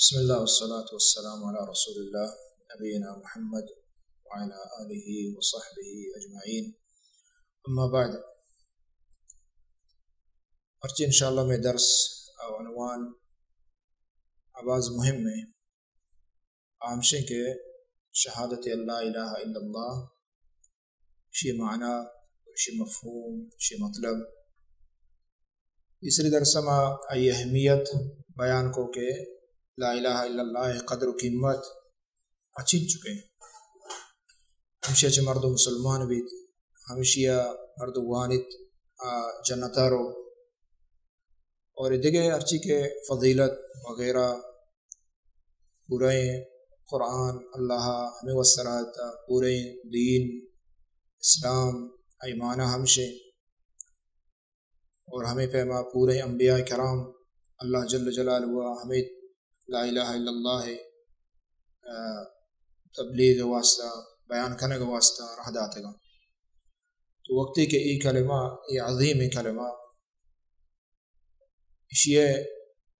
بسم الله والصلاة والسلام على رسول الله نبينا محمد وعلى آله وصحبه أجمعين أما بعد ارچہ انشاءاللہ میں درس اور عنوان آواز مهم میں عامشے کے شہادت اللہ الہ الا اللہ شی معنی شی مفہوم شی مطلب تیسری درس میں ای اہمیت بیان کو کہ لا الہ الا اللہ قدر و قیمت اچین چکے ہمشہ چھ مرد مسلمان بھی ہمشہ مرد وانت جنتارو اور دیگے ارچی کے فضیلت وغیرہ پورے قرآن اللہ ہمیں وسرات پورے دین اسلام ایمانہ ہمشے اور ہمیں پیما پورے انبیاء کرام اللہ جل جلالہ ہمیں لا الہ الا اللہ تبلیغ واسطہ بیان کرنے کا واسطہ رہ داتے گا تو وقتی کہ ای کلمہ ای عظیم کلمہ اشیاء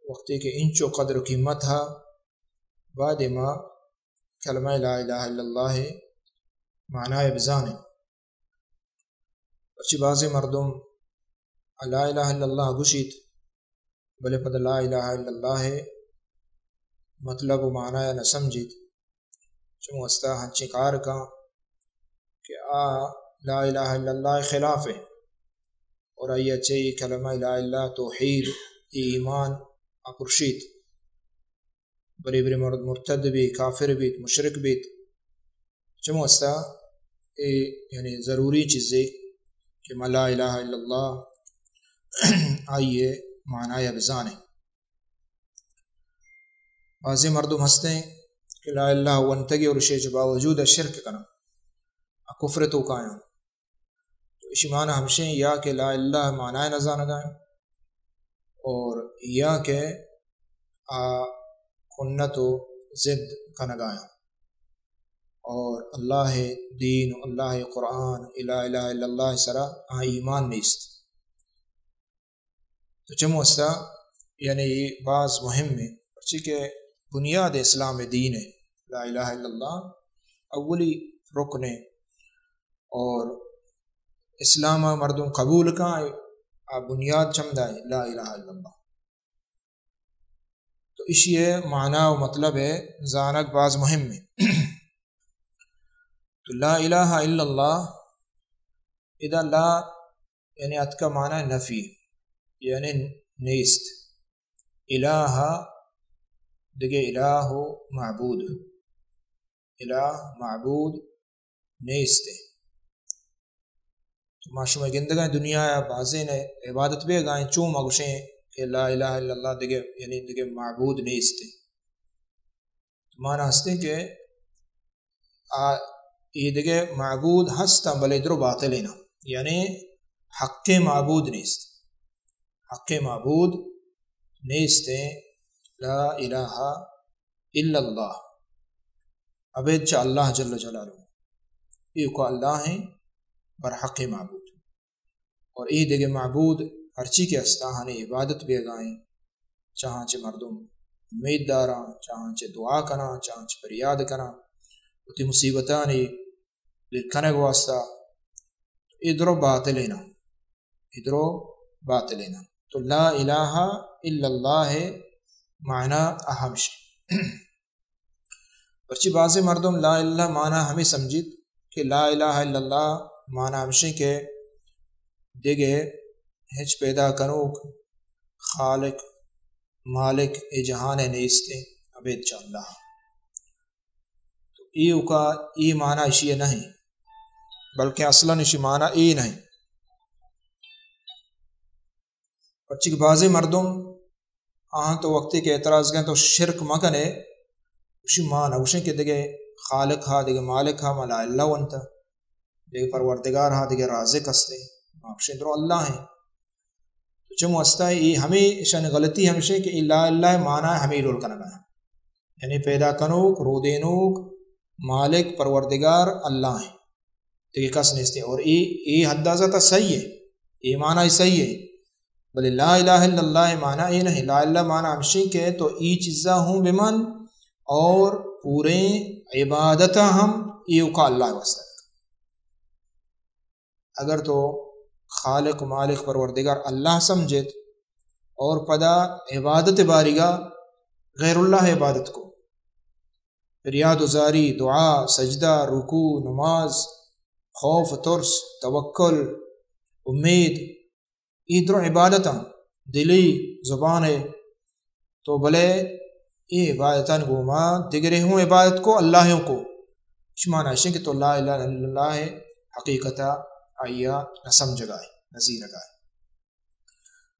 وقتی کہ انچو قدر و قیمت ہے بعد ما کلمہ لا الہ الا اللہ معنی بزانے اچھی بعضی مردم لا الہ الا اللہ گشید بلے پد لا الہ الا اللہ مطلب و معنی نہ سمجھید چون استا ہنچی کار کا کہ لا الہ الا اللہ خلاف ہے اور آئیے چاہیے کلمہ لا الہ توحید ایمان اپرشید بری بری مرد مرتد بھی کافر بھی مشرک بھی چون استا یعنی ضروری چیزیں کہ ما لا الہ الا اللہ آئیے معنی بزانے بعضی مردم ہستے ہیں کہ لا الہ ونتگی اور شیچ باوجود شرک کنا کفر تو کائیں تو اسی معنی ہمشیں یا کہ لا الہ معنی نزان گائیں اور یا کہ کنت و ضد کنگائیں اور اللہ دین اللہ قرآن لا الہ الا اللہ سرا ایمان نیست تو چمو استا یعنی بعض مهم میں پرچی کہ بنیاد اسلام دین ہے لا الہ الا اللہ اولی رکن ہے اور اسلام مردم قبول کا بنیاد چمدہ ہے لا الہ الا اللہ تو اسی معنی و مطلب ہے زانک بعض مهم ہے تو لا الہ الا اللہ اذا لا یعنی ات کا معنی نفی یعنی نیست الہ دیگه الہ معبود الہ معبود نیستے تو ما شما گندگاں دنیا بعضی نے عبادت بھی گائیں چون مگوشیں کہ لا الہ الا اللہ دیگه یعنی دیگه معبود نیستے تو مانا ہستے کہ یہ دیگه معبود ہستا بلے درو باطلینا یعنی حق معبود نیست حق معبود نیستے لا الہ الا اللہ عبید چا اللہ جل جلالہ یہ کو اللہ ہیں برحق معبود اور یہ دیگے معبود ہر چی کے استاہانے عبادت بھی گائیں چاہاں چے مردم امید دارا چاہاں چے دعا کنا چاہاں چے پریاد کنا اتی مصیبتانی لکھنے کو واسطہ ادرو باطلینا تو لا الہ الا اللہ ہے معنی اہم شے پرچی بعض مردم لا الہ معنی ہمیں سمجھید کہ لا الہ الا اللہ معنی ہمشے کے دیگے ہچ پیدا کنوک خالق مالک ای جہان نیستے عبید چا اللہ تو ایو کا ای معنی اشی نہیں بلکہ اصلا اشی معنی ای نہیں پرچی کہ بعض مردم تو وقتی کے اعتراض گئے تو شرک مکنے اسی معنی اوشیں کہ دیگے خالق ہا دیگے مالک ہا ملا اللہ ونتا دیگے پروردگار ہا دیگے رازق ہستے اوشیں درو اللہ ہیں تو چمو ہستا ہے یہ ہمیں شان غلطی ہمشہ کہ لا اللہ معنی ہمیں رول کرنا ہے یعنی پیدا کنوک رو دینوک مالک پروردگار اللہ ہیں دیگے کس نیستے اور یہ حد ذاتہ صحیح ہے یہ معنی صحیح ہے بلے لا الہ الا اللہ معنی یہ نہیں، لا الہ معنی ہمشی کے تو ای چیزاں ہوں بمن اور پورے عبادتہ ہم ایو کا اللہ واسطہ. اگر تو خالق مالک پروردگار اللہ سمجھت اور پدا عبادت بارگا غیر اللہ عبادت کو، ریاد و زاری، دعا، سجدہ، رکوع، نماز، خوف، ترس، توکل، امید، ادھر عبادتاں دلی زبان ہے تو بلے یہ عبادتاں گوما دیگر ہوں عبادت کو اللہ کو شمانہ ہے کہ تو لا الہ الا اللہ حقیقتا آئیا نسم جگائے نظیر گائے.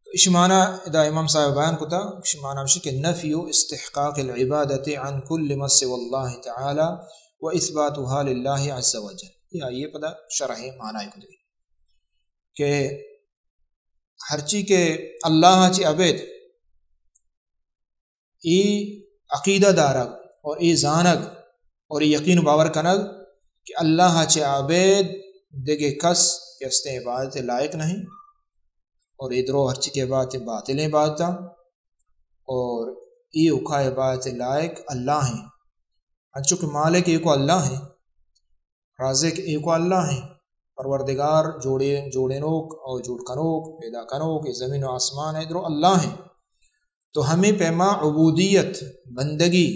تو اشمانہ ادا امام صاحب بیان کو تھا اشمانہ ہمشہ کہ نفی استحقاق العبادت عن کل ما سوى اللہ تعالی و اثباتها للہ عز وجل. یہ آئیے پدا شرح معنی کو دے کہ ہرچی کے اللہ چی عبید ای عقیدہ دارگ اور ای زانگ اور ای یقین باور کنگ کہ اللہ چی عبید دیگے کس کہ اس نے عبادت لائق نہیں اور ادھرو ہرچی کے عبادت باطل عبادتاں اور ای اکھا عبادت لائق اللہ ہیں. انچو کہ مالک ایک اللہ ہیں، رازق ایک اللہ ہیں، پروردگار جوڑے نوک اور جوڑ کنوک پیدا کنوک یہ زمین و آسمان ہے ادھرو اللہ ہیں. تو ہمیں پیما عبودیت بندگی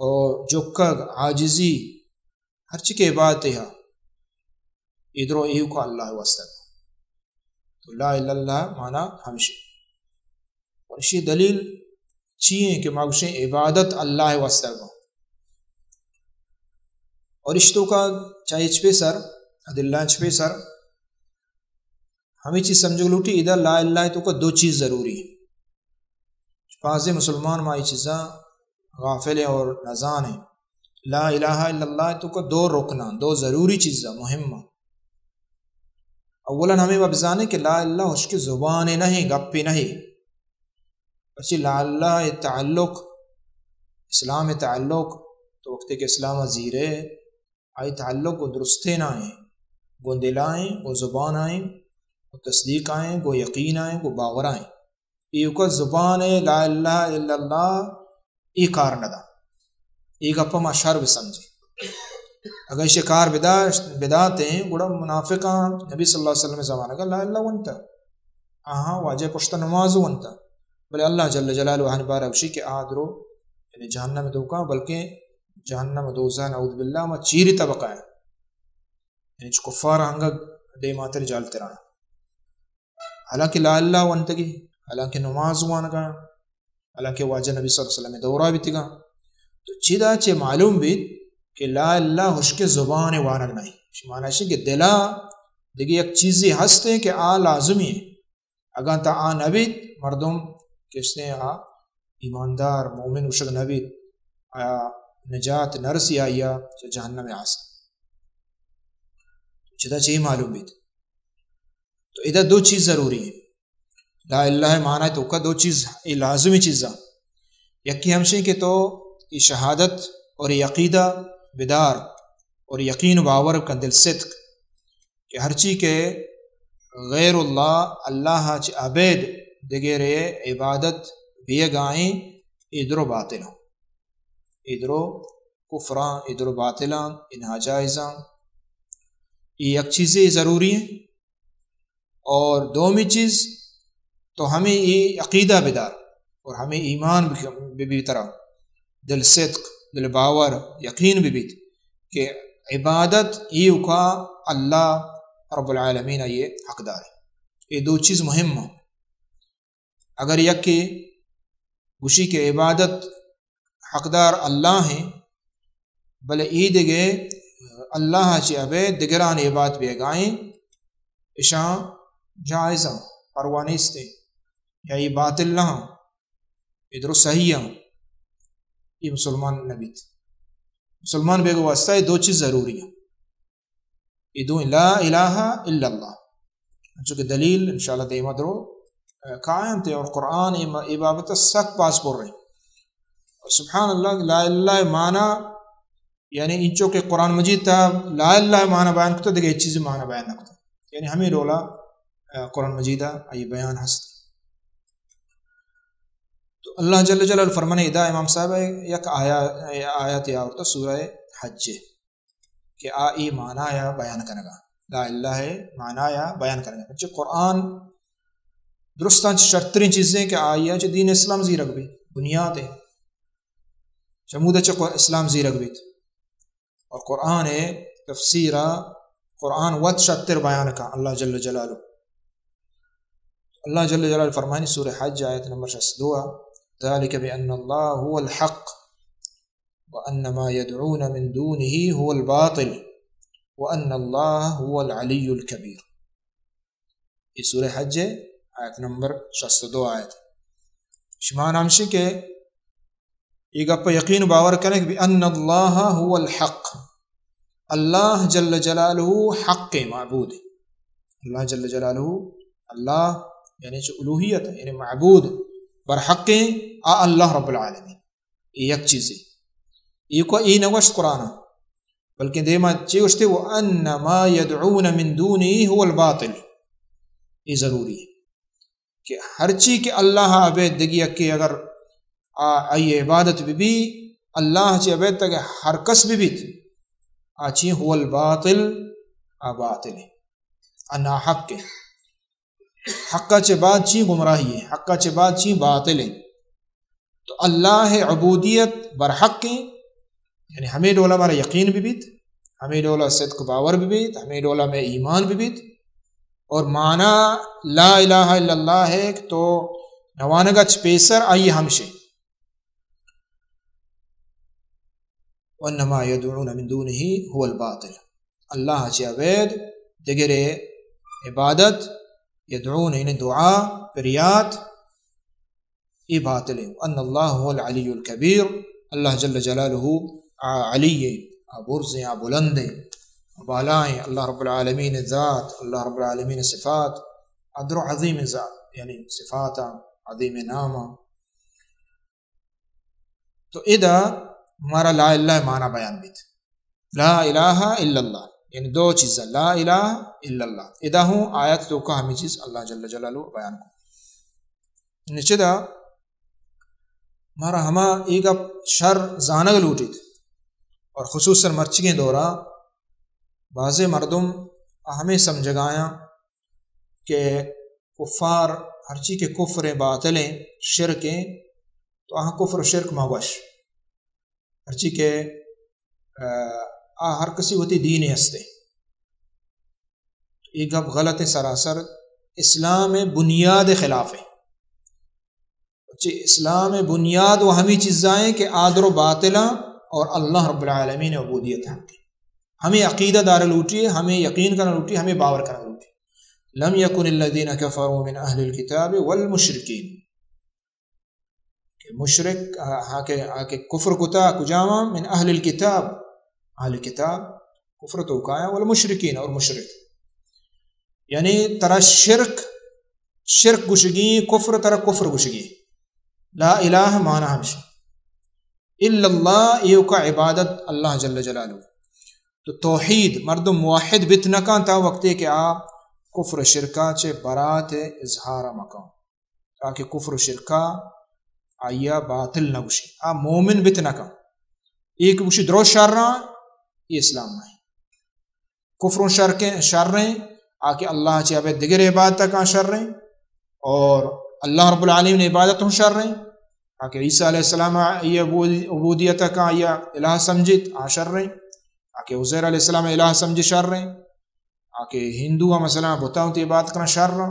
اور جکگ عاجزی ہر چی کے عبادت ہے ادھرو ایو کا اللہ واسطہ. تو لا الہ الا اللہ معنی ہمشہ اور اسی دلیل چیئیں کہ ماگوشیں عبادت اللہ واسطہ کو اور اشتو کا چاہے چپے سر عدلہ چپے سر ہمیں چیز سمجھو لوٹی ادھر لا الہ تو کا دو چیز ضروری ہے. بعض مسلمان مائی چیزاں غافل ہیں اور نزان ہیں. لا الہ الا اللہ تو کا دو رکنا دو ضروری چیزاں مہمہ. اولا ہمیں ببزانے کہ لا اللہ اس کی زبان نہیں گپی نہیں بچی لا اللہ تعلق اسلام تعلق تو وقت کہ اسلام زیرے آئی تعلق کو درستے نہ آئیں گو دل آئیں گو زبان آئیں گو تصدیق آئیں گو یقین آئیں گو باور آئیں. یہ کا زبان لا الہ الا اللہ ای کار ندا ای گپا ما شرب سمجھے. اگر شکار بداتے ہیں گوڑا منافقاں نبی صلی اللہ علیہ وسلم زمانہ کا لا اللہ ونتا واجہ پشتا نماز ونتا بلے اللہ جل جلالہ وحن بارکشی کہ آدرو یعنی جہنم دوکا بلکہ جہنم دوزہ نعوذ باللہ ما چیری طبقہ ہے یعنی چھ کفار ہنگا دے ماتر جالتے رہا حالانکہ لا اللہ ونتگی حالانکہ نماز وانگا حالانکہ واجہ نبی صلی اللہ علیہ وسلم دورہ بھی تگا. تو چیدہ چے معلوم بھی کہ لا اللہ اس کے زبان وانگ نہیں معنی ہے کہ دلا دیکھیں ایک چیزی ہستے کہ آ لازمی ہے اگر تا آ نبید مردم کس نے آ ایماندار مومن وشک نبید آیا نجات نرسی آیا جہنم آسا چیدہ چاہیے معلوم بھی. تو ادھر دو چیز ضروری ہے لا الہ معنی ہے تو کا دو چیز یہ لازمی چیزاں یکی ہمشہ کہ تو یہ شہادت اور یہ عقیدہ بیدار اور یقین و باور کا دل صدق کہ ہر چی کے غیر اللہ چ عبید دگیر عبادت بھی گائیں ادھر باطل ہوں ادھر کفراں ادھر باطلاں انہا جائزاں یہ ایک چیزیں ضروری ہیں. اور دومی چیز تو ہمیں یہ عقیدہ بیدار اور ہمیں ایمان بھی طرح دل صدق دل باور یقین بھی کہ عبادت یہ کا اللہ رب العالمین یہ حقدار ہے. یہ دو چیز مہم ہوں. اگر یک کہ گوشی کے عبادت حقدار اللہ ہیں بلے عید گے اللہ چی عبید دگران عبادت بھی گائیں اشاں جائزہ پروانیستے یا یہ باطل نہ ادھر صحیح ہوں. یہ مسلمان نبی مسلمان بے گو واسطہ یہ دو چیز ضروری ہیں یہ دو لا الہ الا اللہ چونکہ دلیل انشاءاللہ دیمہ درو قائم تھے اور قرآن عبادت سخت پاس پور رہے اور سبحان اللہ لا الہ معنی یعنی انچو کہ قرآن مجید تھا لا الہ معنی بیان کرتا دیکھے ایک چیز معنی بیان نہ کرتا یعنی ہمیں رولا قرآن مجیدہ آئی بیان ہست تو اللہ جل جلالہ فرمانے ادا امام صاحب یک آیت یا اور سورہ حج کہ ای معنی یا بیان کرنگا لا الہ معنی یا بیان کرنگا چھ قرآن درستان شرطرین چیزیں کہ آئی چھ دین اسلام زی رکھ بھی بنیاد ہے چمودہ چھ اسلام زی رکھ بھی اور قرآن تفسیرہ قرآن ود شتر بیان کا اللہ جل جلالہ اللہ جل جلالہ فرمانی سورہ حج آیت نمبر 62 ذلك بأن الله هو الحق وأن ما يدعون من دونه هو الباطل وأن الله هو العلي الكبير. یہ سورہ حج آیت نمبر 62 آیت شما نامشی کہ یہ گپ یقین باور کریں کہ بأن الله هو الحق اللہ جل جلالہ حق معبود اللہ جل جلالہ اللہ یعنی جو الوہیت ہے یعنی معبود برحق اللہ رب العالمین یہ یک چیز ہے یہ کو ای نوشت قرآن بلکہ دیما چیوشتے وَأَنَّ مَا يَدْعُونَ مِن دُونِهِ هُوَ الْبَاطِلِ یہ ضروری ہے کہ ہر چیز کہ اللہ عبید دگی اکی اگر آئی عبادت بھی اللہ چی عبید تک ہر کس بھی آچی هو الباطل باطل ہے انا حق کے حقہ چے بعد چی گمراہی ہے حقہ چے بعد چی باطل ہے تو اللہ عبودیت برحق ہے یعنی ہمیں ڈولا ہمارا یقین بھی بیت ہمیں ڈولا صدق باور بھی بیت ہمیں ڈولا میں ایمان بھی بیت اور معنی لا الہ الا اللہ ہے تو نوانگا چپیسر آئیے ہمشے وَأَنَّمَا يَدْعُونَ مِن دُونِهِ هُوَ الْبَاطِلِ اللہ چے عبید دگر عبادت یدعون یعنی دعا پریات یہ باطل ہے ان اللہ هو العلی الکبیر اللہ جل جلالہ علی برز بلند بالائیں اللہ رب العالمین ذات اللہ رب العالمین صفات ادر عظیم ذات یعنی صفات عظیم نام تو ادا ہمارا لا الہ معنی بیان بیت لا الہ الا اللہ یعنی دو چیزیں لا الہ الا اللہ ادا ہوں آیت تو کا ہمیں چیز اللہ جل جلالہ بیان کو نیچے دا ہمارا ہما ایک اب شر زانگ لوٹیت اور خصوصاً مرچگیں دورا بعض مردم ہمیں سمجھگایا کہ کفار ہر چیز کے کفر باطلیں شرکیں تو آہاں کفر و شرک ماوش ہر چیز کے ہر کسی ہوتی دین ہستے یہ گپ غلط سراسر اسلام بنیاد خلاف ہے اسلام بنیاد وہ ہمیں چیزائیں کہ آدر و باطلہ اور اللہ رب العالمین عبودیت حق ہمیں عقیدہ دار لوٹی ہمیں یقین کرنا لوٹی ہمیں باور کرنا لوٹی لم یکن الذین کفروا من اہل الکتاب والمشرکین کہ مشرک آکے کفر کتا کجاما من اہل الکتاب اہل کتاب کفر تو کایا والمشرکین اور مشرک یعنی ترا شرک گشگی کفر ترا کفر گشگی لا الہ معنی ہمشہ الا اللہ ایو کا عبادت اللہ جل جلالہ تو توحید مردم موحد بتنکان تا وقتے کہ آپ کفر شرکا چے برات اظہار مکان تاکہ کفر شرکا آیا باطل نہ گشی آپ مومن بتنکان ایک گشی درو شر رہا یہ اسلام نہیں کفر شر رہیں آکے اللہ چے ابے دگر عبادت کا شر رہیں اور اللہ رب العالمین عبادت ہوں شر رہیں آکے عیسیٰ علیہ السلام یہ عبودیت کا یا الہ سمجھت شر رہیں آکے عزیر علیہ السلام الہ سمجھ شر رہیں آکے ہندو مثلا بتاؤں تی عبادت کرنا شر رہا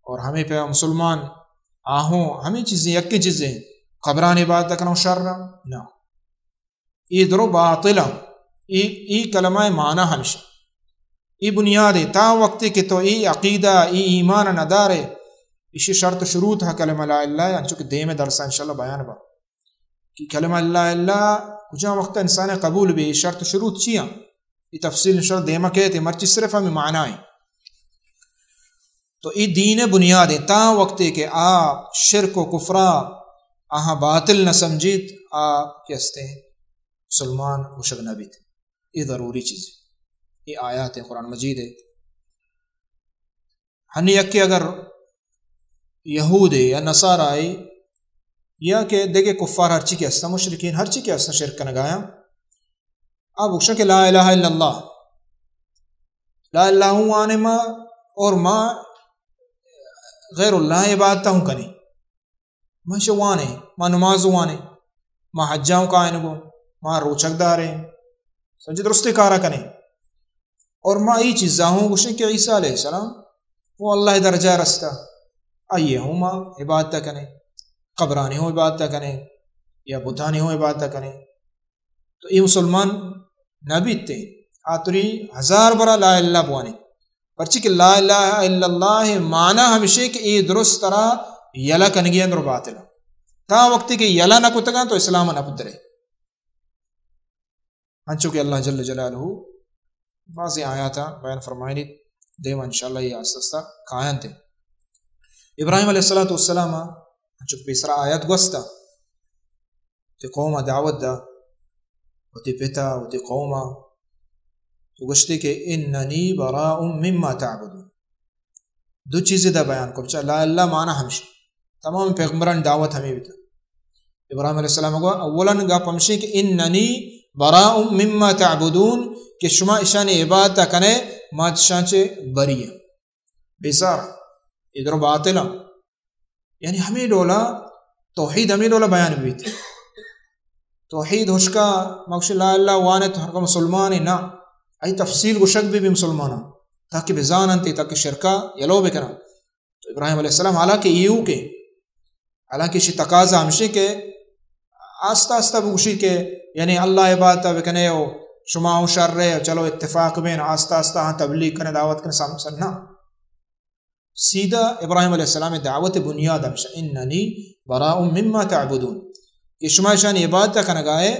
اور ہمیں پہ مسلمان آہوں ہمیں چیزیں یکی چیزیں قبران عبادت کرنا شر رہا نا یہ درو باطلہ ای کلمہ معنی ہمشہ ای بنیاد ہے تا وقت کہ تو ای عقیدہ ای ایمان ندار ہے اسی شرط شروط ہے کلمہ لا الہ انچوکہ دے میں درسہ انشاءاللہ بیان با کہ کلمہ لا الہ کجا وقت انسان قبول بھی شرط شروط چیاں یہ تفصیل انشاءاللہ دے میں کہتے ہیں مرچی صرف ہمیں معنی ہیں تو ای دین بنیاد ہے تا وقت کہ شرک و کفرہ آہاں باطل نہ سمجھیت کیستے ہیں مسلمان مشک نبی تھے یہ ضروری چیز ہے یہ آیات ہے قرآن مجید ہے ہنی یک کہ اگر یہود یا نصارہ آئی یا کہ دیکھے کفار ہر چی کے ہستا مشرکین ہر چی کے ہستا شرک کا نگایا آپ اکشا کہ لا الہ الا اللہ لا اللہ وانے ما اور ما غیر اللہ عبادتا ہوں کنی ما شوانے ما نماز وانے ما حجاؤں کا آئینگو ما روچک دارے سمجھے درستے کارا کنے اور ما ای چیزاں ہوں گوشنے کہ عیسیٰ علیہ السلام وہ اللہ درجہ رستا آئیے ہوں ما عبادتا کنے قبرانی ہوں عبادتا کنے یا بتانی ہوں عبادتا کنے تو یہ مسلمان نبی تے آتری ہزار برا لا اللہ بوانے پرچی کہ لا الہ الا اللہ معنی ہمیشہ کہ یہ درست طرح یلا کنگی اندر باطل تا وقتی کہ یلا نہ کتگا تو اسلام نہ پترے انچو کہ اللہ جل جلالہ بعضی آیاتا بیان فرمائنی دیما انشاءاللہ یہ آستہ کائن تے ابراہیم علیہ السلام انچو کہ پیسرا آیات گوستا تی قوم دعوت دا و تی پتا و تی قوم تو گوشتی کہ اننی براء مما تعبدون دو چیزیں دا بیان کو بچا لا اللہ معنی ہمشی تمام پیغمبران دعوت ہمیں بھی تھا ابراہیم علیہ السلام کو اولا گا پمشی کہ اننی براء مما تعبدون کہ شما اشان عبادت کنے مات شان چے بری بیزار ادھر باطلا یعنی ہمیں ڈولا توحید ہمیں ڈولا بیان بھی تھی توحید ہوشکا مکش لا اللہ وانت ہر کا مسلمان نا ای تفصیل کو شک بھی مسلمانا تاکہ بزان انتی تاکہ شرکا یلو بکنا تو ابراہیم علیہ السلام حالانکہ ایو کے حالانکہ شی تقاضا ہمشی کے آستہ آستہ بگوشی کے یعنی اللہ عبادت بکنے ہو شما و شر رہے چلو اتفاق بین آستہ آستہ ہاں تبلیغ کرنے دعوت کرنے سامسن نا سیدھا ابراہیم علیہ السلام دعوت بنیاد ہمشا اننی براء مما تعبدون یہ شما شان عبادت کرنے گائے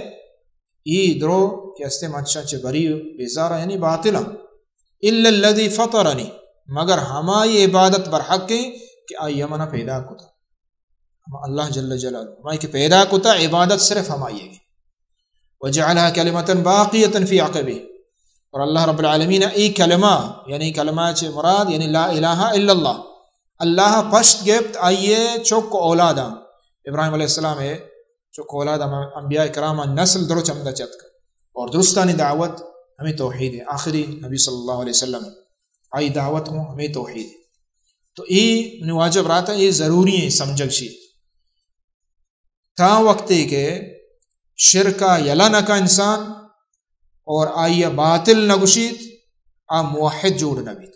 ای درو کہ استے مانچا چے بری بیزارہ یعنی باطلہ الا الذی فطرنی مگر ہمائی عبادت برحق کے کہ آئی منا پیدا کتا ہم اللہ جل جلالہ ہمائی کہ پیدا کتا عبادت صرف ہمائی ہے وجعلها کلمتا باقیتا فی عقبی اور اللہ رب العالمین ای کلمہ یعنی کلمہ چے مراد یعنی لا الہ الا اللہ اللہ پشت گفت آئیے چوک اولادا ابراہیم علیہ السلام ہے چوک اولادا انبیاء کرام نسل درو چمدہ چت کر اور درستانی دعوت ہمیں توحید ہے آخری نبی صلی اللہ علیہ وسلم آئی دعوت ہوں ہمیں توحید ہے تو یہ واجب رہتا ہے یہ ضروری ہے سمجھگشی تا وقتی کہ شرکا یلا نکا انسان اور آئی باطل نگشید آ موحد جوڑ نبید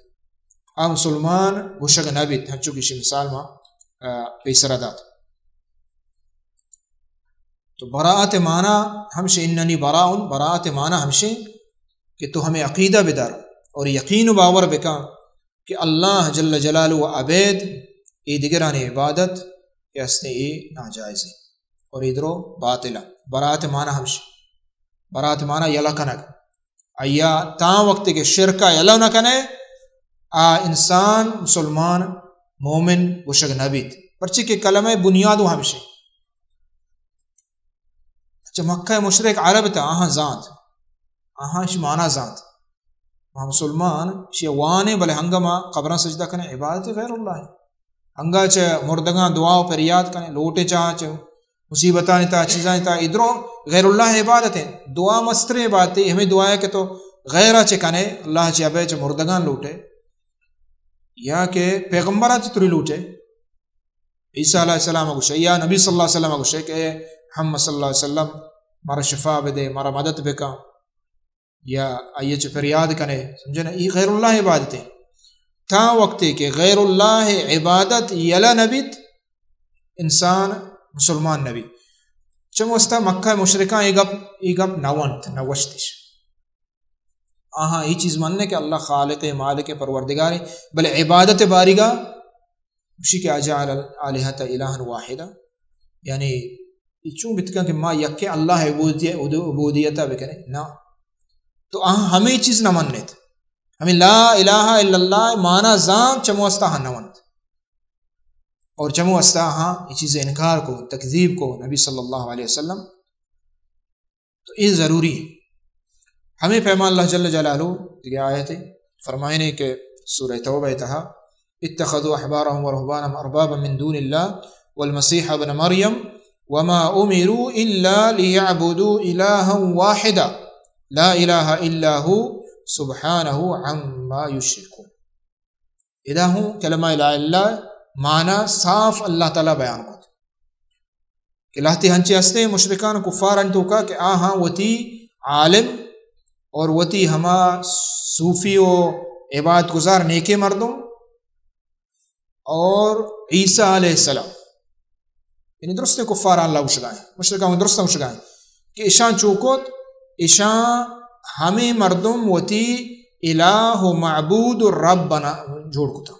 آ مسلمان گشگ نبید ہم چونکہ شی مثال ما پیسر دات تو براءت معنی ہمشہ اننی براءن براءت معنی ہمشہ کہ تو ہمیں عقیدہ بدار اور یقین و باور بکا کہ اللہ جل جلالہ و عبید ای دیگران عبادت کہ اسنے ای ناجائز ہے اور ادھرو باطلہ براءت معنی ہمشہ براءت معنی یلا کنگ آیا تا وقت کے شرکہ یلا نہ کنے آ انسان مسلمان مومن وشگ نبید پرچی کہ کلمہ بنیادو ہمشہ اچھا مکہ مشرک عرب تا آہاں ذات آہاں شی معنی ذات وہاں مسلمان شی وانے بلے ہنگما قبران سجدہ کنے عبادت غیر اللہ ہنگا چے مردگاں دعا پر یاد کنے لوٹے چاہ چے مصیبتاں تا چیزاں تا ادھروں غیر اللہ عبادت ہے دعا مستر عبادت ہے ہمیں دعا ہے کہ تو غیرہ چے کنے اللہ چے ابے چے مردگاں لوٹے یا کہ پیغمبرات تری لوٹے عیسیٰ علیہ السلام گوشے یا نبی صلی اللہ علیہ وسلم گوشے کہ محمد صلی اللہ علیہ وسلم مارا شفا بدے مارا مدد بکا یا آئیے چے فریاد کنے سمجھے نا یہ غیر اللہ عبادت ہے تا وقتی کہ غیر اللہ عبادت یلا نبیت انسان مسلمان نبی چموستا مکہ مشرکاں ای گپ نوانت نوشتش آہاں یہ چیز ماننے کہ اللہ خالق مالک پروردگار بلے عبادت بارگاہ اسی کے اجعل الہۃ الہا واحدہ یعنی چوں بتکا کہ ما یکے اللہ عبودیتہ بکنے نا تو ہمیں چیز نہ ماننے تھے ہمیں لا الہ الا اللہ مانا زام چموستا ہاں نوانت اور چمو استا ہاں یہ چیز انکار کو تکذیب کو نبی صلی اللہ علیہ وسلم تو یہ ضروری ہے ہمیں پیمان اللہ جل جلالہ دیکھے آئے تھے فرمائنے کہ سورہ توبہ تہا اتخذوا احبارهم ورهبانهم اربابا من دون الله والمسيح ابن مريم وما امروا الا ليعبدوا الها واحدا لا اله الا هو سبحانه عما يشركون. اذا ہوں کلمہ لا الہ معنی صاف اللہ تعالیٰ بیان کو کہ لاہتی ہنچے ہستے مشرکان کفار انتو کا کہ آہاں وتی عالم اور وتی ہما صوفی و عبادت گزار نیکے مردوں اور عیسیٰ علیہ السلام یعنی درست کفار اللہ وشگائیں مشرکان درست وشگائیں کہ اشان چوکوت اشان ہمیں مردم وتی الہ و معبود و رب بنا جوڑ کتا.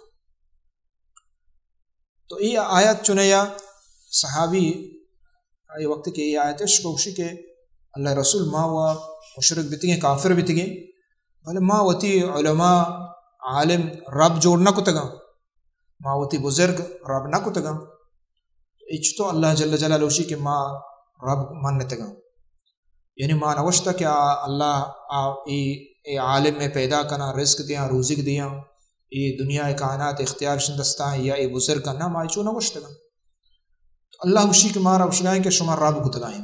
تو یہ آیت چنیا صحابی یہ وقت کہ یہ آیت شکوشی کہ اللہ رسول ما و مشرک بیتی گئے کافر بیتی گئے بھلے ما وتی علماء عالم رب جوڑ نہ کتگا ما وتی بزرگ رب نہ کتگا اچ تو اللہ جل جلالہ کہ ما رب منتگا یعنی ما نوشتا کہ اللہ ای عالم میں پیدا کرنا رزق دیا روزق دیا یہ دنیا کائنات اختیار شندستہ یا ای بزرگ کرنا ما چو نوشتگا تو اللہ وشی کہ مارا وشگائیں کہ شما رب کتگائیں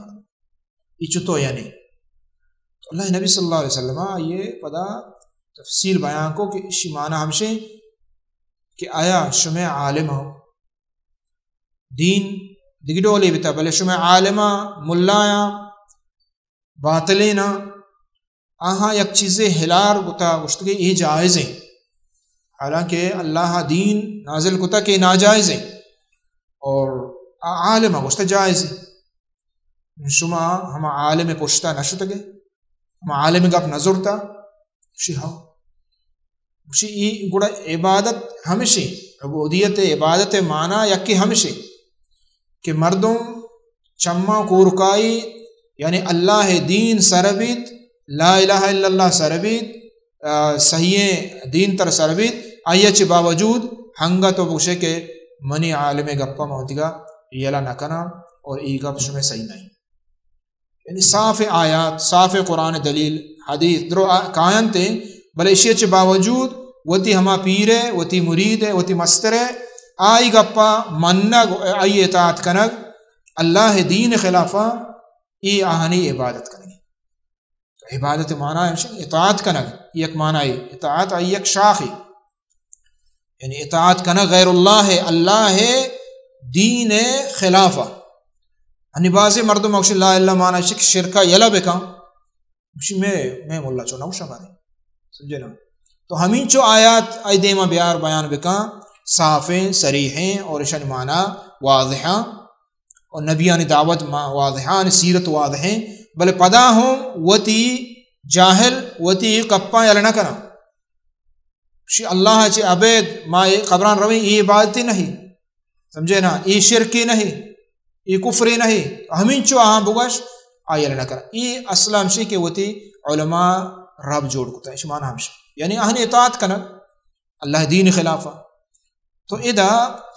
یہ تو یعنی تو اللہ نبی صلی اللہ علیہ وسلم یہ پدا تفصیل بیان کو کہ اسی معنی ہمشے کہ آیا شما عالم ہو دین دگڑولی بتا بلے شما عالمہ ملایا باطلینا آہاں یک چیزیں ہلار گتا گشتگی یہ جائز ہیں حالانکہ اللہ دین نازل کتا کہ ناجائز ہیں اور عالمہ گشتا جائز ہیں شما ہم عالم پوشتا نشتگے ہم عالم گپ نظرتا شی ہاں شی ای گڑا عبادت ہمشی عبودیت عبادت معنی یکی ہمشی کہ مردم چما کورکائی یعنی اللہ دین سربیت لا الہ الا اللہ سربیت صحیح دین تر سربیت آئیچ باوجود ہنگا تو بوشے کہ منی عالم گپا موتگا یلا نکنا اور ای گپ شمیں صحیح نہیں یعنی صاف آیات صاف قرآن دلیل حدیث درو کائن تے بلے اشیچ باوجود وتی ہما پیرے وتی مرید وتی مسترے آئی گپا منگ آئی اطاعت کنگ اللہ دین خلافہ ای آہنی عبادت کریں عبادت معنی ہے اطاعت کنگ یک معنی اطاعت آئی یک شاخی یعنی اطاعت کنگ غیر اللہ اللہ دین خلافہ یعنی بعض مردم اکشی لا اللہ معنی شک شرکہ یلا بکا اکشی میں مولا چو نوشا بارے سمجھے نا تو ہمیں چو آیات آئی دیما بیار بیان بکا صافیں صریحیں اور اشان معنی واضحاں اور نبیان دعوت واضحاں سیرت واضحیں بلے پدا ہوں وتی جاہل وتی کپا یلنا کنا شی اللہ چی عبید ما قبران روی یہ عبادتی نہیں سمجھے نا یہ شرکی نہیں یہ کفری نہیں ہمیں چو آہاں بگش آئی لنا کنا یہ اصلا ہمشی کہ وتی علماء رب جوڑ کتا ہے شمانا ہمشی یعنی اہن اطاعت کنا اللہ دین خلافہ تو ادا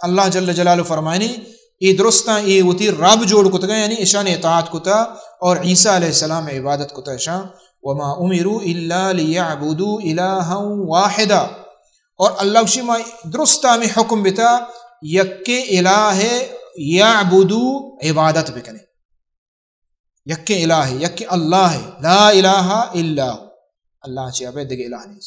اللہ جل جلالہ فرمائنی ای درستا ای وتی رب جوڑ کتا گئے یعنی اشان اطاعت کتا اور عیسیٰ علیہ السلام عبادت کتا اشان وما امروا الا ليعبدوا الها واحدا اور اللہ شما درستا میں حکم بتا یک الہ یعبدو عبادت بکنے یک الہ یک اللہ لا الہ الا اللہ چی عبید دیگے الہ نہیں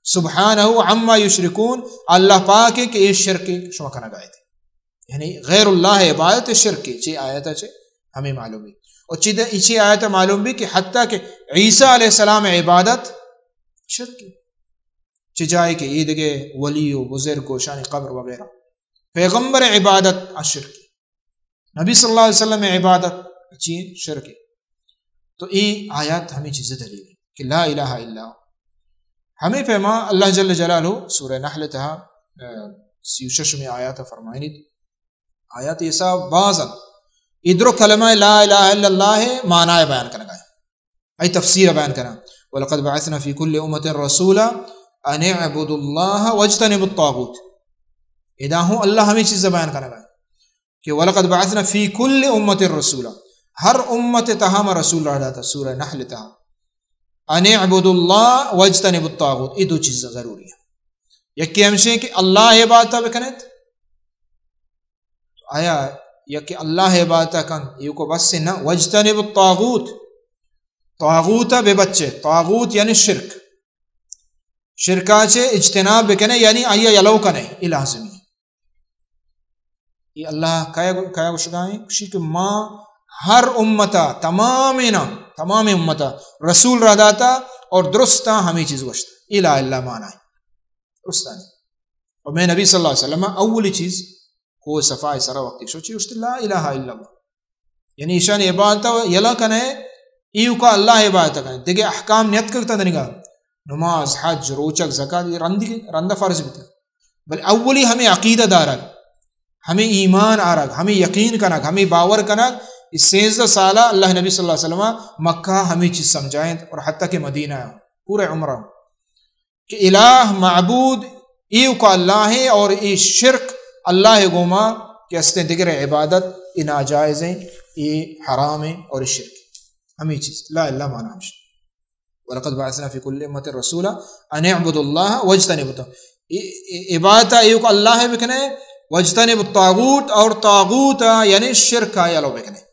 سبحانہ عما یشرکون اللہ پاک ہے کہ یہ شرک شما کنا گائے تھے یعنی غیر اللہ عبادت شرک چی آیتا چی ہمیں معلوم ہے اور چی آیتا معلوم بھی کہ حتیٰ کہ عیسیٰ علیہ السلام عبادت شرک چی جائے کہ یہ دیگے ولی و بزرگ و شان قبر وغیرہ پیغمبر عبادت شرک نبی صلی اللہ علیہ وسلم عبادت چی شرک تو یہ آیات ہمیں چیزیں دلیل ہے کہ لا الہ الا ہمیں فہما اللہ جل جلالہ سورہ نحل تہا 36 میں آیات فرمائنی آیات ایسا بازن ادھر کلمہ لا الہ الا اللہ معنی بیان کرنا گئے ای تفسیر بیان کرنا وَلَقَدْ بَعَثْنَا فِي كُلِّ أُمَّةٍ رَسُولًا أَنِ اعْبُدُوا اللَّهَ وَاجْتَنِبُوا الطَّاغُوتَ ادا ہوں اللہ ہمیں چیزیں بیان کرنا گئے کہ وَلَقَدْ بَعَثْنَا فِي كُلِّ أُمَّةٍ رَسُولًا ہر امت تہا رسول رہا تھا سورہ نحل تہا أَنِ اعْبُدُوا اللَّهَ وَاجْتَنِبُوا الطَّاغُوتَ یہ دو چیزیں ضروری ہیں یکی ہمشے کہ اللہ عبادت بکنت آیا یکی اللہ عبادت کن یہ کو بس نہ وجتنب الطاغوت طاغوت بے بچے طاغوت یعنی شرک شرکا چے اجتناب بکنے یعنی آیا یلو کنے یہ لازمی یہ اللہ کیا گوشگائیں کشی کہ ماں ہر امتا تمام امتا رسول را داتا اور درستا ہمیں چیز گوشتا الہ اللہ مانا ہے درستا نہیں اور میں نبی صلی اللہ علیہ وسلم اولی چیز کو صفائی سرا وقتی سوچی اشت لا الہ الا اللہ یعنی ایشان عبادتا یلا کنے ایو کا اللہ عبادتا کنے دیکھے احکام نیت کرتا دنگا نماز حج روچک زکاة یہ رندہ فرض بھی تھا بل اولی ہمیں عقیدہ دارک ہمیں ایمان آرک ہمیں یقین کنک ہمیں باور کنک اس 16 سالہ اللہ نبی صلی اللہ علیہ وسلم مکہ ہمیں چیز سمجھائیں اور حتیٰ کہ مدینہ پورے عمرہ کہ الہ معبود ایو کا اللہ ہے اور ای شرک اللہ گوما کہ استیں دیگر عبادت ای ناجائز ہیں ای حرام ہیں اور ای شرک ہمیں چیز لا اللہ مانا ہمشہ وَلَقَدْ بَعَثْنَا فِي كُلِّ أُمَّةٍ رَسُولًا أَنِ اعْبُدُوا اللَّهَ وَاجْتَنِبُوا الطَّاغُوتَ عبادت ایو کا اللہ ہے بکنے وَاجْتَنِبُوا الطَّاغُوتَ اور طاغوت یعنی شرک آیا لو بکنے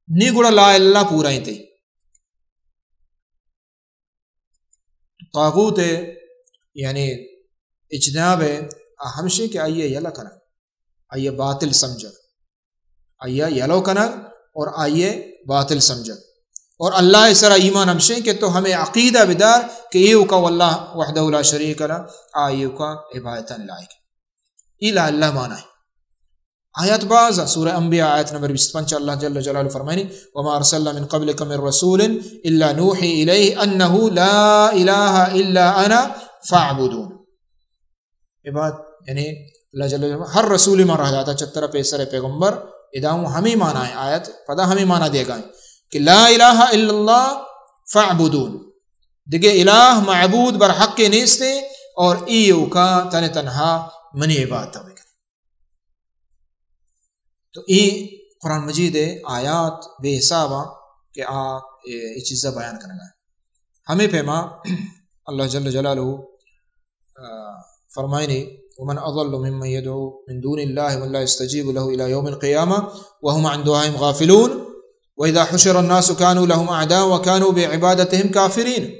نی گوڑا لا اللہ پورا ہی تھی طاغوت یعنی اجناب ہمشے کہ آئیے یلا کنا آئیے باطل سمجھا آئیے یلو کنا اور آئیے باطل سمجھا اور اللہ سرا ایمان ہمشے کہ تو ہمیں عقیدہ بدار کہ ایو کا واللہ وحدہ لا شریک لا آئیو کا عبادتاً لائق الہ اللہ مانا ہے آیات بعض سورہ انبیاء آیت نمبر 25 اللہ جل جلالہ فرمائنی وما ارسلنا من قبلک من رسول الا نوحی الیہ انہ لا الہ الا انا فاعبدون عبادت یعنی اللہ جل جلالہ ہر رسول میں رہ جاتا 74 پیسر پیغمبر ادام ہمیں مانا ہے آیت پدا ہمیں مانا دے گا کہ لا الہ الا اللہ فاعبدون دیکھے الہ معبود برحق نیستے اور ایو کا تن تنہا منی عبادت ہوئے تو یہ قرآن مجید آیات بے حسابہ کہ یہ چیزیں بیان کرنا ہے ہمیں پیما اللہ جل جلالہ فرمائنی ومن اضل ممن يدعو من دون الله من لا يستجيب له الى يوم القيامه وهم عن دعائهم غافلون واذا حشر الناس كانوا لهم اعداء وكانوا بعبادتهم كافرين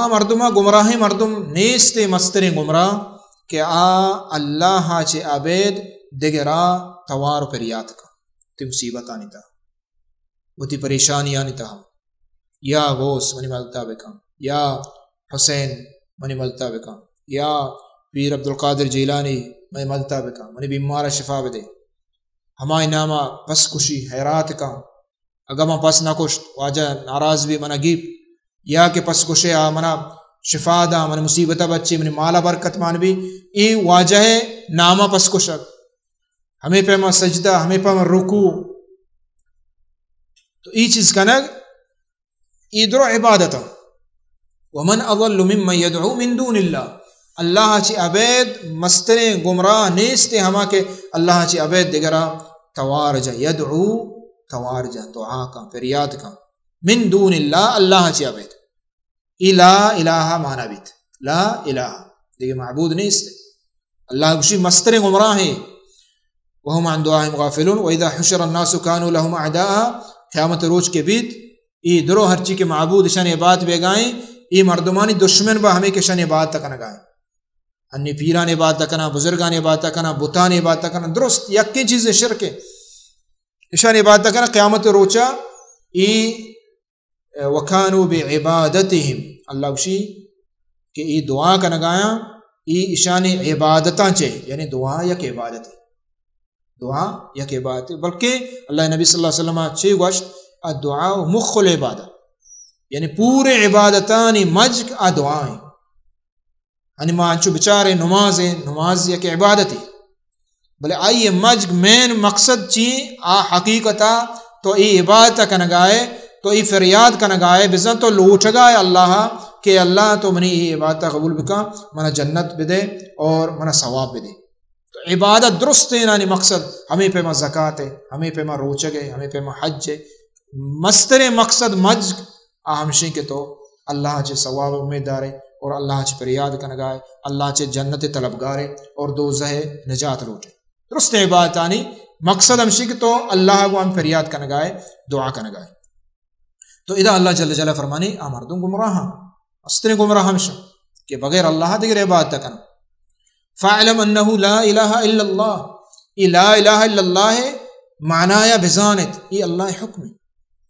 مردما گمراہ مردم نیست مستر گمراہ کہ اللہ چے عبید دگرا توار پریات کا تی مصیبت آنی تا وہ تی پریشانی آنی تا یا غوث منی ملتا بکا یا حسین منی ملتا بکا یا پیر عبدالقادر جیلانی منی ملتا بکا منی بیمارہ شفا بدے ہمائی نامہ پس کشی حیرات کا اگر میں پس نہ کشت واجہ ناراض بھی منہ گیب یا کہ پس کشے منا شفا دا من مصیبتہ بچی من مالا برکت مان بھی ای واجہ نامہ پس کشک ہمیں پیما سجدہ ہمیں پیما رکوع تو ای چیز کنگ ای درو عبادتا ومن اضل ممن يدعو من دون اللہ اللہ چی عبید مستریں گمراہ نیستے ہما کہ اللہ چی عبید دگرہ توارجہ یدعو توارجہ دعا کا فریاد کا من دون اللہ اللہ چی عبید لا الہ مانا بیت لا الہ دیکھیں معبود نہیں اس اللہ کشی مستر گمراہ ہیں وہم عن دعائهم غافلون وَإِذَا حُشِرَ النَّاسُ كَانُوا لَهُمْ أَعْدَاءَ قیامت روز کے بیت ای درو ہر چی کے معبود شان عبادت بے گائیں ای مردمانی دشمن با ہمیں کے شان عبادت تک نہ گائیں انی پیران عبادت تکنا بزرگان عبادت تکنا بتان عبادت تکنا درست یکی چیز شرک ہے شان عبادت تکنا قیامت روچا ای وَكَانُوا بِعِبَادَتِهِمْ اللہ کشی کہ ای دعا کا نگایا ای اشان عبادتاں چے یعنی دعا یک عبادت ہے دعا یک عبادت ہے بلکہ اللہ نبی صلی اللہ علیہ وسلم چے گوشت الدعا مخ العبادت یعنی پورے عبادتانی مجک دعائیں یعنی مانچو بچارے نماز یک عبادت ہے بلے آئیے مجک مین مقصد چی حقیقتا تو ای عبادت کا نگائے تو ای فریاد کا نگائے بزن تو لوٹ گائے اللہ کہ اللہ تو منی ای عبادت قبول بکا منہ جنت بدے اور منہ ثواب بدے تو عبادت درست ہے یعنی مقصد ہمیں پہ زکوٰۃ ہے ہمیں پہ روچگ ہے ہمیں پہ حج ہے مستر مقصد مجگ ہمشی کے تو اللہ چے ثواب امید دارے اور اللہ چ فریاد کنگائے اللہ چ جنت طلبگارے اور دوزہ نجات لوٹے درست عبادتانی مقصد ہمشی کہ تو اللہ کو ہم فریاد کنگائے دعا کنگائے تو اذا اللہ جل جلالہ فرمانی مردم گمراہ استنے گمراہ ہمشا کہ بغیر اللہ دیگر عبادت کن فاعلم انه لا الہ الا اللہ یہ لا الہ الا اللہ معنی بزانت یہ اللہ حکم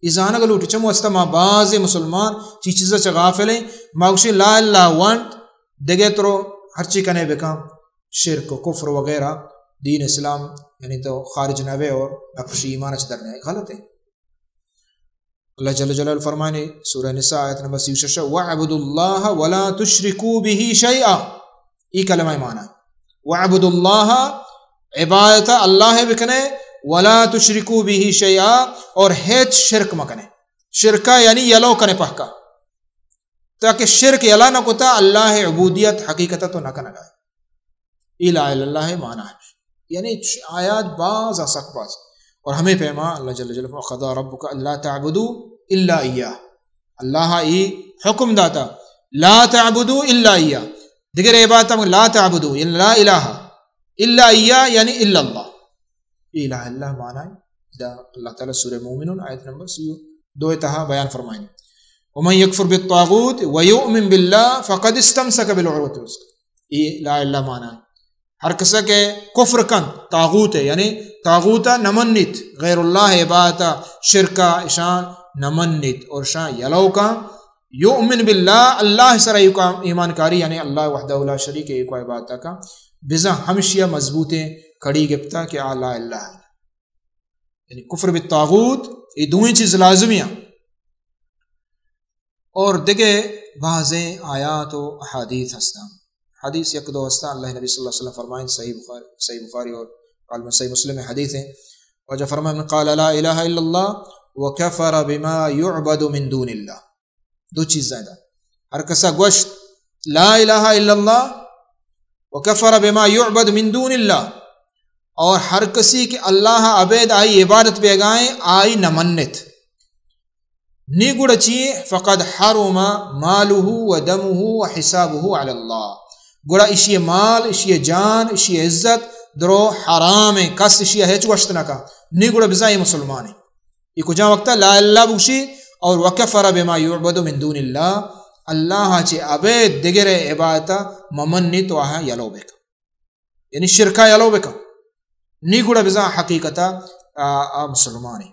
ازانہ گلوٹی چمو استما بعض مسلمان چی چیزا چا غافلیں ماگوشی لا اللہ وانت دگے ترو ہرچی کنے بکام شرک و کفر وغیرہ دین اسلام یعنی تو خارج نوے اور نقشی ایمان اچ درنے غلط ہے اللہ جل جلال فرمانے سورہ نساء آیت نمبر 36 وَعْبُدُ اللَّهَ وَلَا تُشْرِكُوا بِهِ شَيْئًا یہ کلمہ معنی وَعْبُدُ اللَّهَ عبادت اللہ بکنے وَلَا تُشْرِكُوا بِهِ شَيْئًا اور ہیچ شرک مکنے شرکہ یعنی یلو کنے پہکا تاکہ شرک یلا نہ کتا اللہ عبودیت حقیقت تو نہ کنگائے الہ الا اللہ معنی ہے یعنی آیات بعض اسق بعض اور ہمیں پیما اللہ جل جلالہ قضا ربک الا تعبدوا الا ایاہ اللہ ای حکم داتا لا تعبدوا الا ایاہ دیگر عبادت لا تعبدوا لا الہ الا ایاہ یعنی الا اللہ الہ اللہ معنی دا اللہ تعالی سورہ مومنون آیت نمبر 2 تہا بیان فرمائیں ومن یکفر بالطاغوت ویؤمن باللہ فقد استمسک بالعروۃ الوثقی یہ لا الہ معنی ہر کسا کے کفر کن طاغوت ہے یعنی طاغوتا نمنت غیر اللہ عبادتا شرکا اشان نمنت اور شان یلو کا یؤمن باللہ اللہ سر ایمان کاری یعنی اللہ وحدہ لا شریک ایک عبادتا کا بزا ہمشیہ مضبوطیں کھڑی گپتا کہ لا اللہ یعنی کفر بالطاغوت یہ دوئیں چیز لازمیاں اور دیکھے بعض آیات و احادیث ہستاں حدیث یک دو ہستاں اللہ نبی صلی اللہ علیہ وسلم فرمائیں صحیح بخاری اور صحیح مسلم حدیث ہیں وجہ فرمائیں من قال لا الہ الا اللہ وکفر بما یعبد من دون اللہ دو چیز زیادہ ہر کسا گوشت لا الہ الا اللہ وکفر بما یعبد من دون اللہ اور ہر کسی کہ اللہ عبید آئی عبادت بے گائیں آئی نمنت نی گڑ چی فقد حرم مالہ و دمہ و حسابہ علی اللہ گڑا اشی مال اشی جان اشی عزت درو حرام کس اشی ہے چوشت نہ کا نی گڑا بزائی مسلمان ہے یہ کجا وقتا لا اللہ بوشی اور وکفر بما یعبد من دون اللہ اللہ چی عبید دگر عبادتا ممنی تو آہا یلو بکا یعنی شرکا یلو بکا نی گڑا بزا حقیقتا مسلمان ہے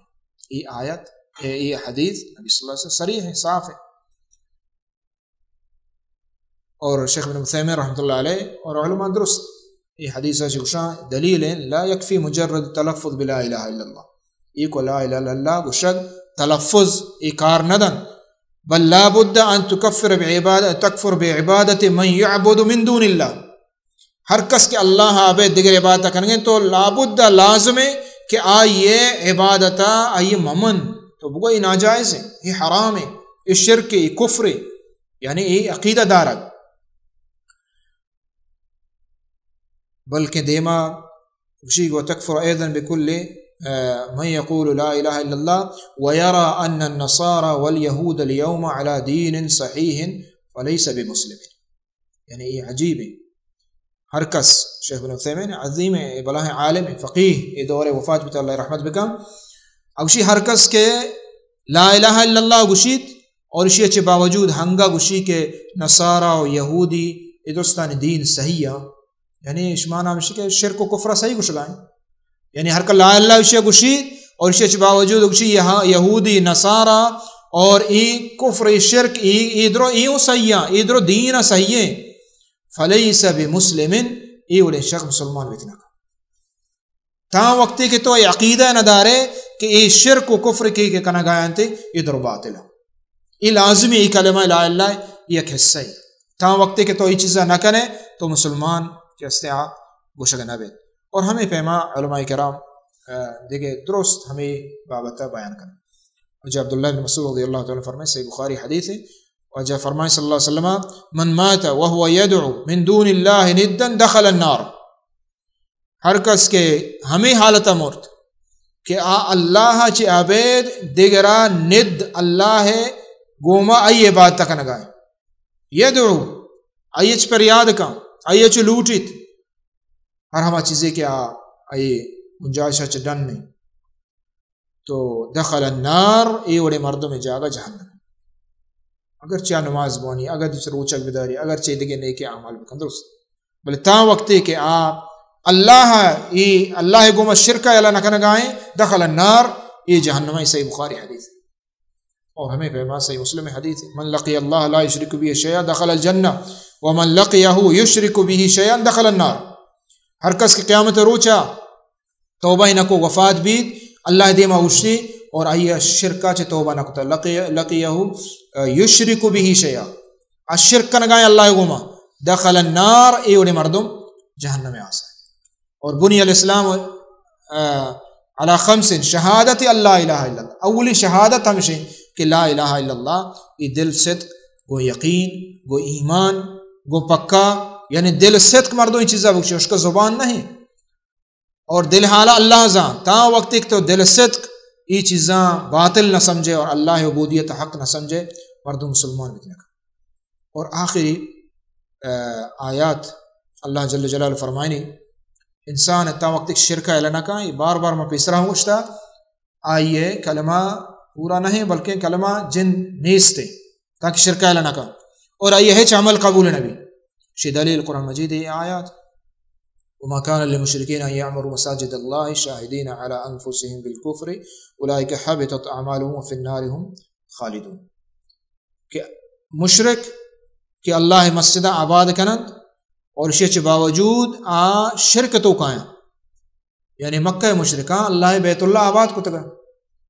یہ آیت یہ حدیث نبی صلی اللہ علیہ وسلم صریح ہے صاف ہے اور شیخ بن عثیمین رحمۃ اللہ علیہ اور علماء درست یہ حدیث ہے دلیل ہے لا یکفی مجرد تلفظ بلا الہ الا اللہ یہ کو لا الہ الا اللہ گشگ تلفظ اکار ندن بل لا بد ان تکفر بعبادت من یعبد من دون اللہ ہر کس کے اللہ عبید دیگر عبادت کریں تو لابد لازم ہے کہ آئیے عبادتا آئیے ممن تو بگو یہ ناجائز ہے یہ حرام ہے یہ شرک ہے یہ کفر ہے یعنی یہ عقیدہ دارت بلکہ دیما وشی کو تکفر ایضا بکل من يقول لا الہ الا اللہ ويرى ان النصارى واليهود اليوم على دین صحیح فليس بمسلم یعنی یہ عجیب ہے ہر کس شیخ بن عثیمین عظیم بلاہ عالم فقیہ یہ دور وفات بتا اللہ رحمت بکم اوشی ہر کس کے لا الہ الا اللہ گشید اور اسی اچھے باوجود ہنگا گشی کے نصارہ و یہودی ادرستان دین صحیح یعنی اشمانہ مشی کے شرک و کفرہ صحیح گشگائیں یعنی ہر کا لا اللہ اسی گشید اور اسی اچھے باوجود گشی یہودی نصارہ اور ای کفر ای شرک ای ادرو ایو صحیح ادرو دین صحیح فلیس بمسلم ای اولے شخص مسلمان بیتنا کا تا وقتی کہ تو یہ عقیدہ نہ دارے کہ یہ شرک و کفر کی کہ کنا گایاں تے یہ در باطل یہ لازمی یہ کلمہ لا الہ یہ ایک حصہ ہے تا وقتی کہ تو یہ چیزیں نہ کرے تو مسلمان کے استعاء گوشگ نہ بیت اور ہمیں پیما علماء کرام دیکھے درست ہمیں بابتا بیان کریں وجہ عبداللہ بن مسعود رضی اللہ تعالیٰ فرمائے صحیح بخاری حدیث ہے وجہ فرمائے صلی اللہ علیہ وسلم من مات وهو يدعو من دون اللہ ندا دخل النار ہر کس کے ہمیں حالت مرد کہ اللہ چی عبید دیگرا ند اللہ گوما ای عبادت کا نگائیں یدعو آئیے پر یاد کا آئیے چ لوٹیت ہر ہما چیزیں کہ آئیے گنجائش ڈن نہیں تو دخل النار ای وڑے مردوں میں جاگا جہنم اگر چاہ نماز بونی اگر دوسرے روچک بداری اگر چاہ دگے نیک اعمال بکن درست بلے تا وقتے کہ اللہ گوما شرکہ اللہ نہ گائیں دخل النار ای جہنم ہے. صحیح بخاری حدیث اور ہمیں پیما صحیح مسلم حدیث ہے من لقی اللہ لا یشرک به شیئا دخل الجنہ ومن لقیہ یشرک به شیئا دخل النار. ہر کس کی قیامت روچا توبہ نہ کو وفات بید اللہ دیما وشتی اور آئیے شرکا چ توبہ نہ کو لقیہ یشرک به شیئا الشرک نہ گائیں اللہ گوما دخل النار ای وڑے مردم جہنم میں آسا. اور بنی الاسلام علی خمس شہادت اللہ الہ الا اللہ. اولی شہادت ہمشہ کہ لا الہ الا اللہ یہ دل صدق گو یقین گو ایمان گو پکا یعنی دل صدق مردوں یہ چیزیں بکشے اس کا زبان نہیں اور دل حالہ اللہ زان تا وقت ایک تو دل صدق یہ چیزاں باطل نہ سمجھے اور اللہ عبودیت حق نہ سمجھے مردوں مسلمان بکنے کا. اور آخری آیات اللہ جل جلالہ فرمائنی انسان تا وقت ایک شرکہ اعلانہ کا یہ بار بار میں پیسرا ہوں اشتا آئیے کلمہ پورا نہیں بلکہ کلمہ جن نیستے تاکہ شرکہ اعلانہ کا اور آئیے ہیچ عمل قبول نبی شی دلیل قرآن مجید یہ آیات وما كان للمشركين ان يعمروا مساجد الله شاهدين على انفسهم بالكفر اولئك حبطت اعمالهم وفي النار هم خالدون. کہ مشرک کہ اللہ مسجد آباد کنند اور اسی باوجود شرک تو کائیں یعنی مکہ مشرکہ اللہ بیت اللہ آباد کو تگا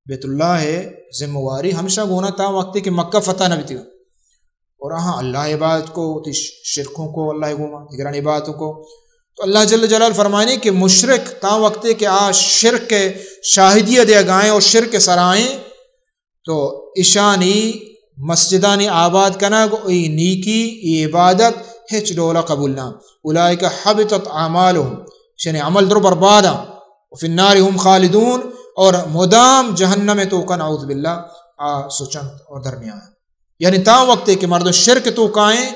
بیت اللہ ہے ذمہ واری ہمیشہ گونا تا وقتی کہ مکہ فتح نہ بھی اور اللہ عبادت کو شرکوں کو اللہ گوما نگران عبادتوں کو تو اللہ جل جلال فرمانے کہ مشرک تا وقتی کہ شرک کے شاہدیہ دے گائیں اور شرک کے سرائیں تو اشانی مسجدانی آباد کنا کو ای نیکی ای عبادت ہچ ڈولا قبول نہ اولئک حبطت اعمالهم یعنی عمل در بربادا وفی النار هم خالدون اور مدام جہنم تو کا نعوذ باللہ سوچند اور درمیان یعنی تا وقت کہ مرد شرک تو کائیں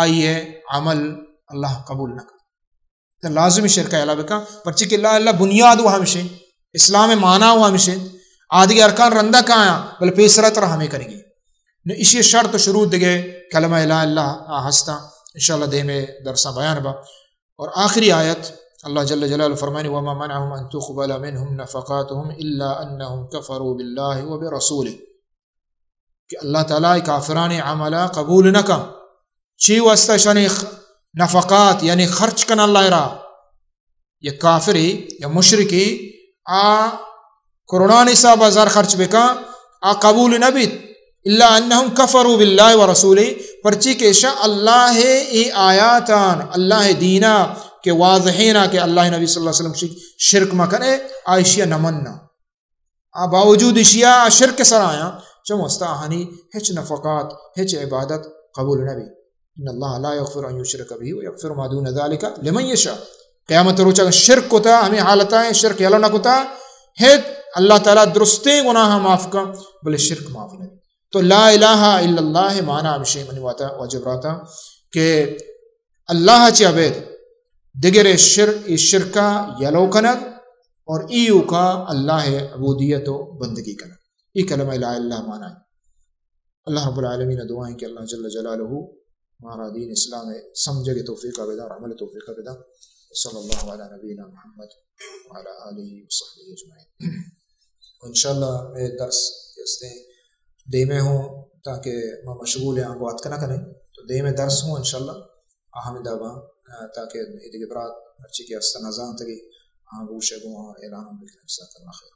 آئیے عمل اللہ قبول نہ تو لازمی شرک ہے اللہ بکا پرچی کہ اللہ بنیاد ہوا ہمیشہ اسلام معنی ہوا ہمیشہ آدھی ارکان رندہ کا آیا بل پیسرت رہا ہمیں کریں گی اسی شرط شروع دگے کلمہ الہ اللہ ہستا انشاءاللہ دے میں درسہ بیان با. اور آخری آیت اللہ جل جلالہ فرمائنی وما منعهم ان تقبل منهم نفقاتهم الا انهم كفروا بالله وبرسوله کہ اللہ تعالیٰ کافران عملہ قبول نہ کا چی واسطہ شانی نفقات یعنی خرچ کن اللہ را یا کافری یا مشرکی قرآن سا بازار خرچ بکا قبول نبیت الا انہم کفروا باللہ ورسولہ پرچی کہ شاء اللہ ای آیاتان اللہ دینا کہ واضحینا کہ اللہ نبی صلی اللہ علیہ وسلم شرک مکنے آئیشیا نمنا باوجود اشیاء شرک سر آیا چم استاہنی ہچ نفقات ہچ عبادت قبول نبی ان اللہ لا یغفر ان یشرک به ویغفر ما دون ذلك لمن یشاء. قیامت روچا شرک کوتا ہمیں حالتائیں شرک یلو نہ کوتا ہے اللہ تعالیٰ درستے گناہ معاف کا بلے شرک معاف نہیں. تو لا الہ الا اللہ معنی ہمشہ منی واتا واجب راتا کہ اللہ چی عبید دگر شرکا یلو کنگ اور ایو کا اللہ عبودیت و بندگی کنگ ای کلمہ لا الہ معنی. اللہ رب العالمین دعائیں کہ اللہ جل جلالہ ہمارا دین اسلام سمجھے کے توفیق بدا اور عمل توفیق بدا. صلی اللہ علی نبینا محمد وعلی آلہ وصحبہ اجمعین. انشاءاللہ میں درس کہتے ہیں دے میں ہوں تاکہ میں مشغول ہیں بات کرنا کریں تو دے میں درس ہوں انشاءاللہ احمد آبا تاکہ عید کے برات اچھی کی استنازان تکی بوشے گوہاں اعلان بکنے ساتھ اللہ خیر.